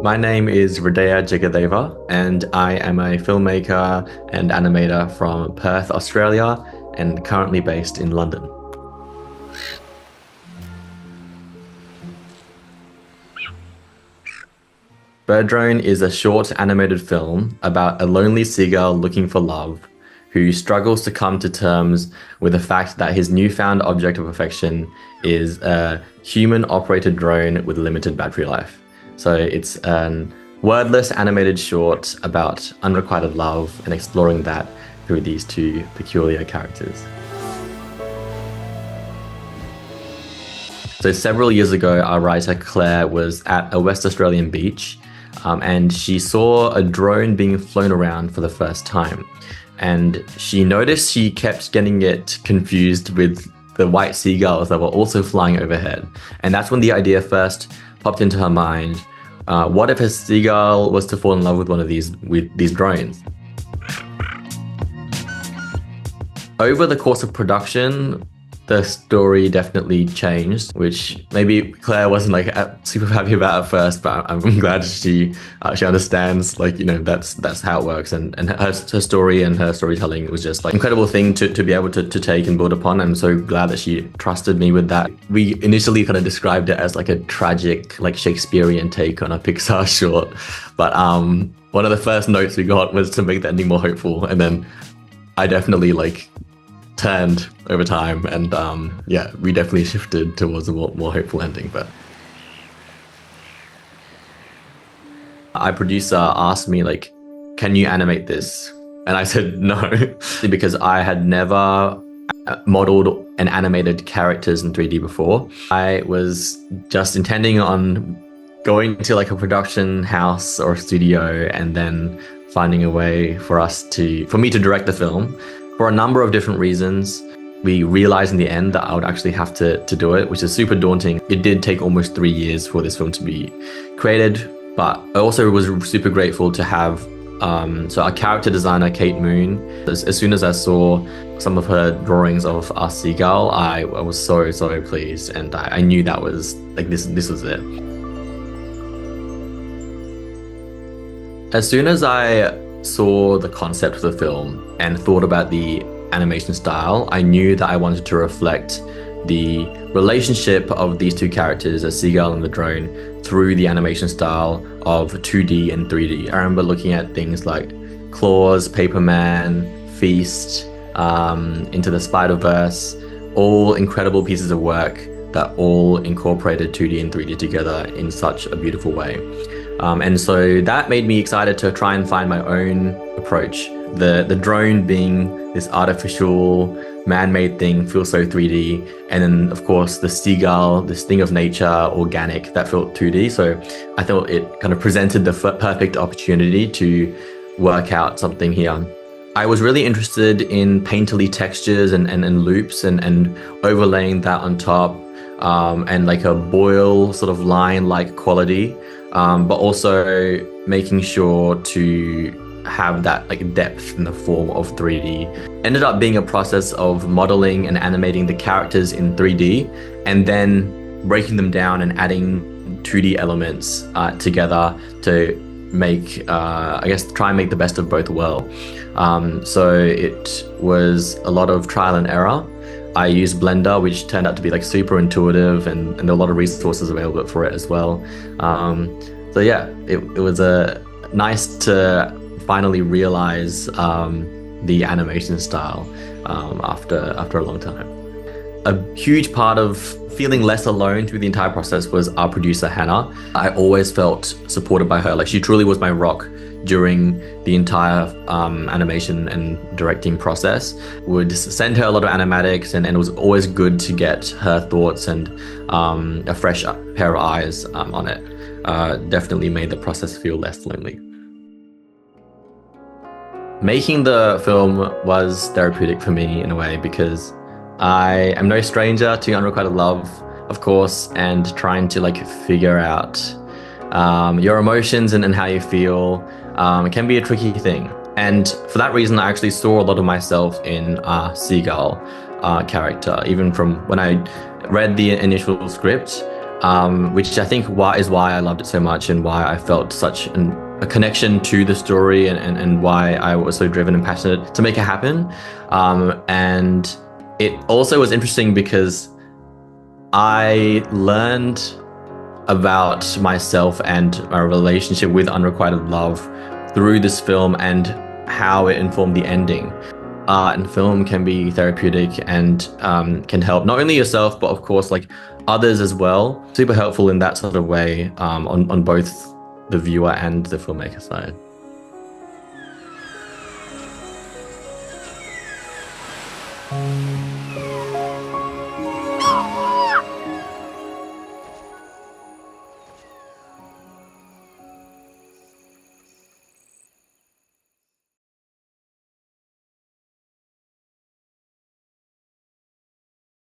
My name is Hridaya Jagadeva, and I am a filmmaker and animator from Perth, Australia, and currently based in London. Bird Drone is a short animated film about a lonely seagull looking for love who struggles to come to terms with the fact that his newfound object of affection is a human-operated drone with limited battery life. So it's an wordless animated short about unrequited love and exploring that through these two peculiar characters. So several years ago, our writer Claire was at a West Australian beach and she saw a drone being flown around for the first time. And she noticed she kept getting it confused with the white seagulls that were also flying overhead. And that's when the idea first popped into her mind. What if a seagull was to fall in love with one of these drones? Over the course of production, the story definitely changed, which maybe Claire wasn't super happy about at first, but I'm glad she understands, that's how it works. And her story and her storytelling was just incredible thing to be able to take and build upon. I'm so glad that she trusted me with that. We initially kind of described it as a tragic, Shakespearean take on a Pixar short. But one of the first notes we got was to make the ending more hopeful. And then I definitely turned over time, and we definitely shifted towards a more hopeful ending. But our producer asked me can you animate this? And I said no, because I had never modeled and animated characters in 3D before. I was just intending on going to a production house or studio and then finding a way for me to direct the film. For a number of different reasons, we realized in the end that I would actually have to do it, which is super daunting. It did take almost 3 years for this film to be created, but I also was super grateful to have so our character designer, Kate Moon. As soon as I saw some of her drawings of our seagull, I was so pleased, and I knew that was this was it. As soon as I saw the concept of the film and thought about the animation style, I knew that I wanted to reflect the relationship of these two characters, a seagull and the drone, through the animation style of 2D and 3D. I remember looking at things like Claws, Paperman, Feast, Into the Spider-Verse, all incredible pieces of work that all incorporated 2D and 3D together in such a beautiful way. And so that made me excited to try and find my own approach. The drone being this artificial, man-made thing feels so 3D. And then, of course, the seagull, this thing of nature, organic, that felt 2D. So I thought it kind of presented the perfect opportunity to work out something here. I was really interested in painterly textures and loops and overlaying that on top, and a boil sort of line-like quality. But also making sure to have that depth in the form of 3D. Ended up being a process of modeling and animating the characters in 3D and then breaking them down and adding 2D elements together to make, try and make the best of both worlds. So it was a lot of trial and error. I used Blender, which turned out to be super intuitive, and a lot of resources available for it as well. So yeah, it was nice to finally realize the animation style after a long time. A huge part of feeling less alone through the entire process was our producer, Hannah. I always felt supported by her. She truly was my rock during the entire animation and directing process. Would send her a lot of animatics, and it was always good to get her thoughts and a fresh pair of eyes on it. Definitely made the process feel less lonely. Making the film was therapeutic for me in a way, because I am no stranger to unrequited love, of course, and trying to figure out your emotions and how you feel. It can be a tricky thing. And for that reason, I actually saw a lot of myself in Seagull character. Even from when I read the initial script, which I think is why I loved it so much and why I felt such a connection to the story and why I was so driven and passionate to make it happen. And it also was interesting because I learned about myself and my relationship with unrequited love through this film and how it informed the ending. Art and film can be therapeutic and can help not only yourself, but of course, like others as well. Super helpful in that sort of way, on both the viewer and the filmmaker side.